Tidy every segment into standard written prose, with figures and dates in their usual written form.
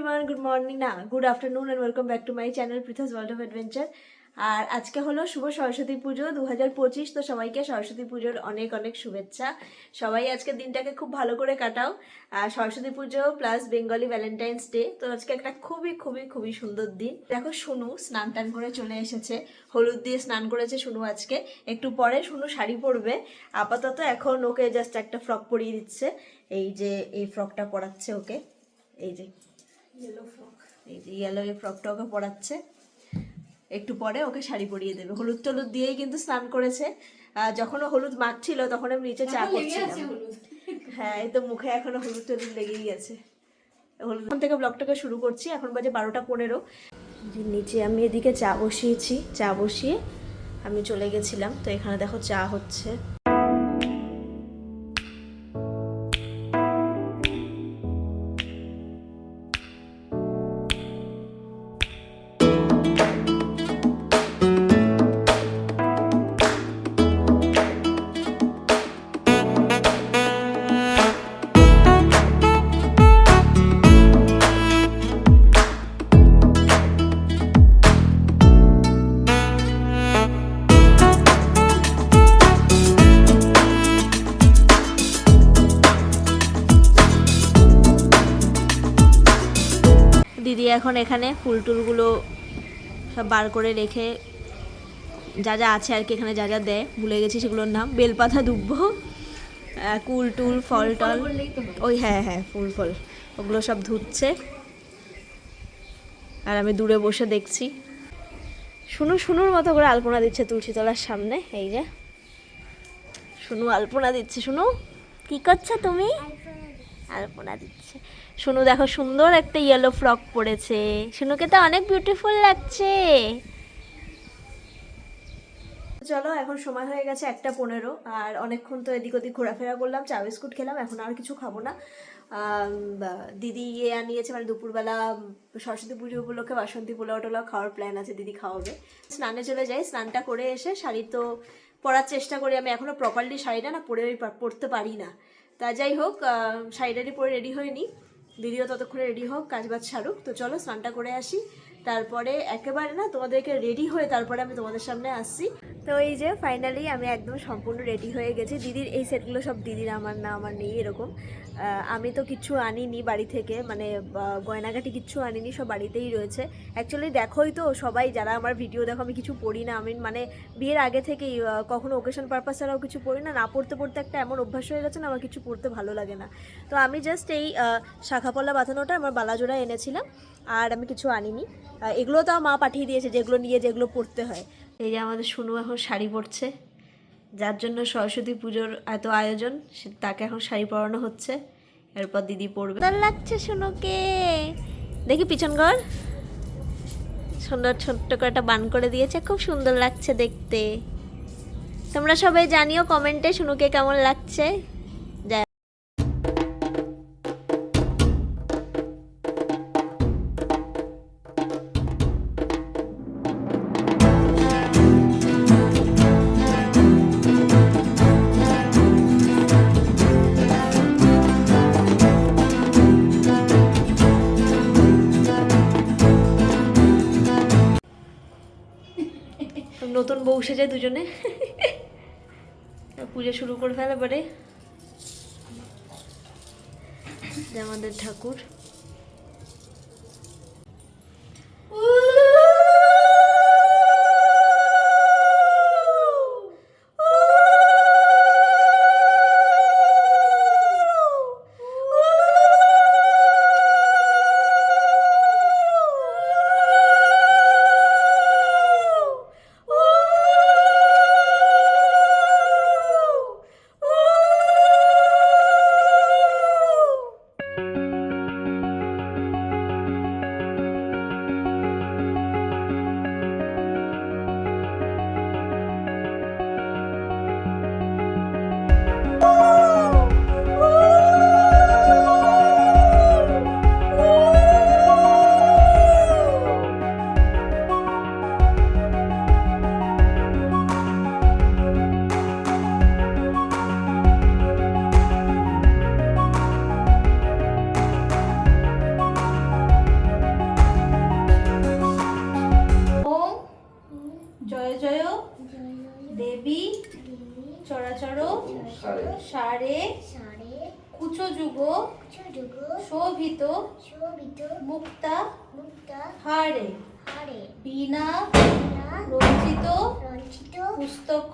Everyone, good morning না good afternoon and welcome back to my channel Pritha's world of adventure. আর আজকে হলো শুভ সরস্বতী পুজো 2025। তো সবাইকে সরস্বতী পুজোর অনেক অনেক শুভেচ্ছা। সবাই আজকের দিনটাকে খুব ভালো করে কাটাও। আর সরস্বতী পুজো প্লাস বেঙ্গলি ভ্যালেন্টাইন্স ডে, তো আজকে একটা খুবই খুবই খুবই সুন্দর দিন। দেখো শুনু স্নান টান করে চলে এসেছে, হলুদ দিয়ে স্নান করেছে শুনু আজকে। একটু পরে শুনু শাড়ি পরবে। আপাতত এখন ওকে জাস্ট একটা ফ্রক পরিয়ে দিচ্ছে। এই যে এই ফ্রকটা পরাচ্ছে ওকে, এই যে ইয়েলো ফ্রক, এই যে ইয়েলো এই ফ্রকটা ওকে পরাচ্ছে। একটু পরে ওকে শাড়ি পরিয়ে দেবে। হলুদ টলুদ দিয়েই কিন্তু স্নান করেছে। যখন ও হলুদ মাখছিল তখন আমি নিচে চা করছিলাম। হ্যাঁ, এই তো মুখে এখনো হলুদ টলুদ লেগেই গেছে। হলুদ এখন থেকে ব্লগটাকে শুরু করছি। এখন বাজে 12টা 15। নিচে আমি এদিকে চা বসিয়েছি, চা বসিয়ে আমি চলে গেছিলাম। তো এখানে দেখো চা হচ্ছে। দিদি এখন এখানে ফুল টুলগুলো সব বার করে রেখে, যা যা আছে আর কি এখানে যা যা দেয় ভুলে গেছি সেগুলোর নাম, বেলপাতা দুব্ব, কুল টুল ফল টল, ওই হ্যাঁ হ্যাঁ ফুল ফল, ওগুলো সব ধুচ্ছে। আর আমি দূরে বসে দেখছি। শুনুর মতো করে আলপনা দিচ্ছে তুলসী তলার সামনে। এই যে শুনু আলপনা দিচ্ছে। শুনু কি করছো তুমি? আলপনা দিচ্ছে। শুনু দেখো সুন্দর একটা ইয়েলো ফ্রক পরেছে। শুনুকে তো অনেক বিউটিফুল লাগছে। চলো এখন সময় হয়ে গেছে 1টা 15। আর অনেকক্ষণ তো এদিক ওদিক ঘোরাফেরা করলাম, চা বিস্কুট খেলাম, এখন আর কিছু খাবো না। দিদি ইয়ে আনিয়েছে, মানে দুপুরবেলা সরস্বতী পুজো উপলক্ষে বাসন্তী পোলাও টোলাও খাওয়ার প্ল্যান আছে, দিদি খাওয়াবে। স্নানে চলে যাই, স্নানটা করে এসে শাড়ি তো পরার চেষ্টা করি। আমি এখনও প্রপারলি শাড়িটা না পরতে পারি না। তা যাই হোক, শাড়িটারি পরে রেডি হয়নি। দিদিও ততক্ষণে রেডি হোক, কাজবাজ ছাড়ুক। তো চলো স্নানটা করে আসি, তারপরে একেবারে না তোমাদেরকে রেডি হয়ে তারপরে আমি তোমাদের সামনে আসছি। তো এই যে ফাইনালি আমি একদম সম্পূর্ণ রেডি হয়ে গেছি। দিদির এই সেটগুলো সব দিদির, আমার না, আমার নেই এরকম। আমি তো কিচ্ছু আনিনি বাড়ি থেকে, মানে গয়নাগাটি কিচ্ছু আনিনি, সব বাড়িতেই রয়েছে। অ্যাকচুয়ালি দেখোই তো সবাই যারা আমার ভিডিও দেখো, আমি কিছু পড়ি না। আমি মানে বিয়ের আগে থেকেই কখনো ওকেশন পারপাস ছাড়াও কিছু পড়ি না। না পড়তে পড়তে একটা এমন অভ্যাস হয়ে গেছে না, আমার কিছু পড়তে ভালো লাগে না। তো আমি জাস্ট এই শাখাপলা বাঁধানোটা আমার বালাজোড়া এনেছিলাম, আর আমি কিছু আনিনি। এগুলো তাও মা পাঠিয়ে দিয়েছে, যেগুলো পড়তে হয়। এই যে আমাদের শুনু এখন শাড়ি পরছে, যার জন্য সরস্বতী পুজোর এত আয়োজন, তাকে এখন শাড়ি পরানো হচ্ছে। এরপর দিদি পরবে। সুন্দর লাগছে শুনুকে, দেখি পিছন ঘর সুন্দর ছোট্ট করে একটা বান করে দিয়েছে, খুব সুন্দর লাগছে দেখতে। তোমরা সবাই জানিও কমেন্টে শুনুকে কেমন লাগছে। নতুন বউ সেজে দুজনে পুজো শুরু করে ফেলে পরে আমাদের ঠাকুর। চরাচর সারে কুচো যুগ শোভিত মুক্তা হারে বীণা রঞ্জিত পুস্তক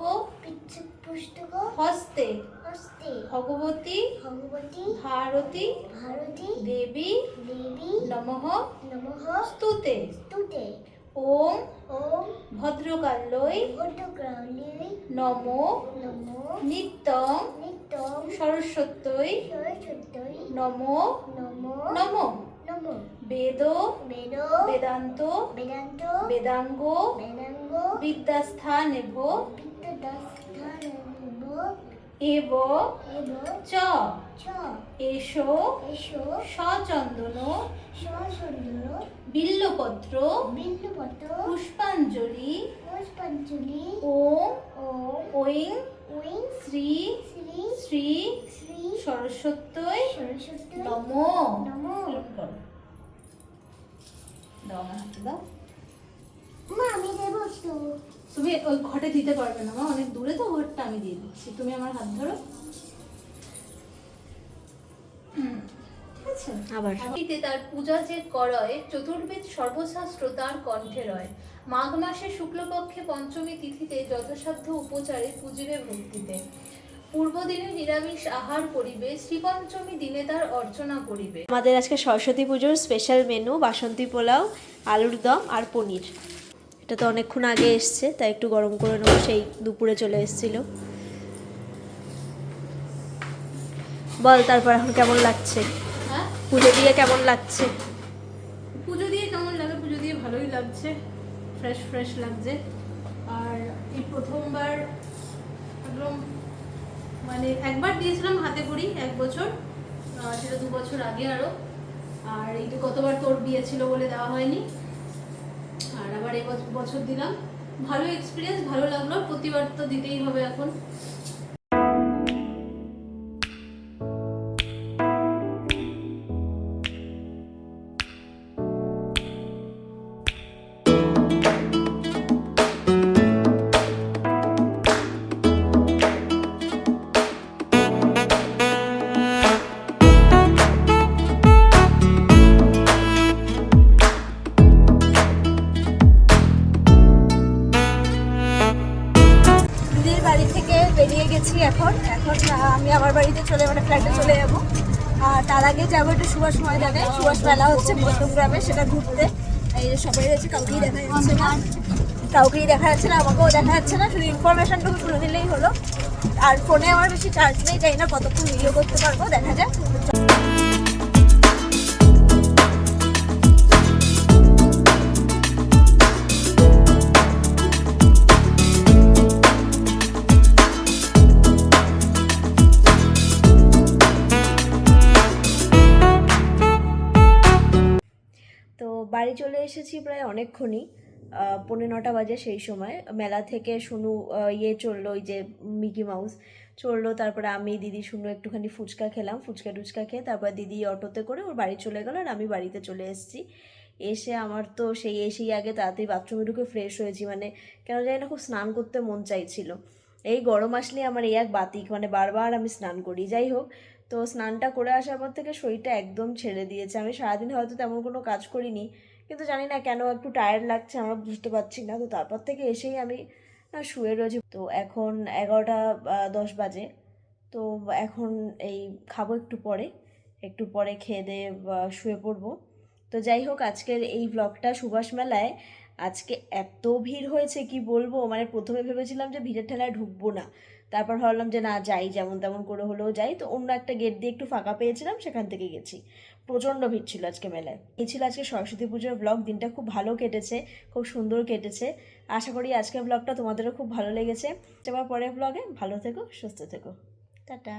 হস্তে ভগবতী ভারতী দেবী নমঃ স্তুতে ওম ভদ্রকাল্যৈ নমো নিত্যং সরস্বত্যৈ নমো নমো বেদ বেদান্ত বেদাঙ্গ বিদ্যাস্থানেভ এব চ এষো সচন্দন বিল্লপত্র পুষ্পাঞ্জলি ওম ঐং শ্রী শ্রী সরস্বত্যৈ নমো। দাও আমার হাতে দাও। তুমি ওই ঘটে দিতে পারবে না, মা অনেক দূরে তো, ঘরটা আমি দিয়ে দিচ্ছি, তুমি আমার হাত ধরো। আবার তার পূজা যে করয় চতুর্বেদ সর্বশাস্ত্র তার কণ্ঠে রয়। মাঘ মাসে শুক্লপক্ষে পঞ্চমী তিথিতে যথাসাধ্য উপচারে পূজিবে ভক্তিতে। পূর্বদিনে নিরামিষ আহার করিবে, শ্রীপঞ্চমী দিনে তার অর্চনা করিবে। আমাদের আজকে সরস্বতী পুজোর স্পেশাল মেনু বাসন্তী পোলাও, আলুর দম আর পনির। এটা তো অনেকক্ষণ আগে এসছে, তাই একটু গরম করে নেবো, সেই দুপুরে চলে এসেছিল। বল তারপর এখন কেমন লাগছে? হ্যাঁ, পুজো দিয়ে কেমন লাগছে? পুজো দিয়ে কেমন লাগে? পুজো দিয়ে ভালোই লাগছে, ফ্রেশ ফ্রেশ লাগছে। আর এই প্রথমবার একদম মানে একবার দিয়েছিলাম হাতে করি 1 বছর, সেটা 2 বছর আগে আরও। আর এই তো কতবার তোর বিয়ে ছিল বলে দেওয়া হয়নি, আর আবার এই বছর দিলাম। ভালো এক্সপিরিয়েন্স, ভালো লাগলো। প্রতিবার তো দিতেই হবে এখন। এখন আমি আমার বাড়িতে ফ্ল্যাটে চলে যাবো। আর তার আগে যাবো একটু সুভাষ ময়দানে। সুভাষ মেলা হচ্ছে মধ্যমগ্রামে, সেটা ঘুরতে। এই যে সবাই রয়েছে, কাউকেই দেখা যাচ্ছে না, আমাকেও দেখা যাচ্ছে না। শুধু ইনফরমেশনটুকু শুনে নিলেই হলো। আর ফোনে আমার বেশি চার্জ নেই, জানি না কতক্ষণ ভিডিও করতে পারবো, দেখা যাক। বাড়ি চলে এসেছি প্রায় অনেকক্ষণই, 9:45 বাজে। সেই সময় মেলা থেকে শুনু চললো, ওই যে মিকি মাউস চললো। তারপরে আমি দিদি শুনু একটুখানি ফুচকা খেলাম, ফুচকা খেয়ে তারপর দিদি অটোতে করে ওর বাড়ি চলে গেল, আর আমি বাড়িতে চলে এসেছি। এসে আমার তো এসেই আগে তাড়াতাড়ি বাথরুমে ঢুকে ফ্রেশ হয়েছি, মানে কেন জানি না খুব স্নান করতে মন চাইছিল। এই গরম আসলে আমার এই এক বাতিক, মানে বারবার আমি স্নান করি। যাই হোক, তো স্নানটা করে আসার পর থেকে শরীরটা একদম ছেড়ে দিয়েছে। আমি সারাদিন হয়তো তেমন কোনো কাজ করিনি, কিন্তু জানি না কেন একটু টায়ার্ড লাগছে, আমরা বুঝতে পারছি না। তো তারপর থেকে এসেই আমি শুয়ে রয়েছি। তো এখন 11:10 বাজে। তো এখন এই খাবো একটু পরে খেয়ে দিয়ে শুয়ে পড়বো। তো যাই হোক, আজকের এই ব্লগটা সুভাষ মেলায় আজকে এত ভিড় হয়েছে কি বলবো। মানে প্রথমে ভেবেছিলাম যে ভিড়ের ঠেলায় ঢুকবো না, তারপর ভাবলাম যে না যাই, যেমন তেমন করে হলেও যাই। তো অন্য একটা গেট দিয়ে একটু ফাঁকা পেয়েছিলাম, সেখান থেকে গেছি। প্রচণ্ড ভিড় ছিল আজকে মেলায়। এই ছিল আজকে সরস্বতী পুজোর ব্লগ। দিনটা খুব ভালো কেটেছে, খুব সুন্দর কেটেছে। আশা করি আজকের ব্লগটা তোমাদেরও খুব ভালো লেগেছে। এবার পরের ব্লগে ভালো থেকো, সুস্থ থেকো, টাটা।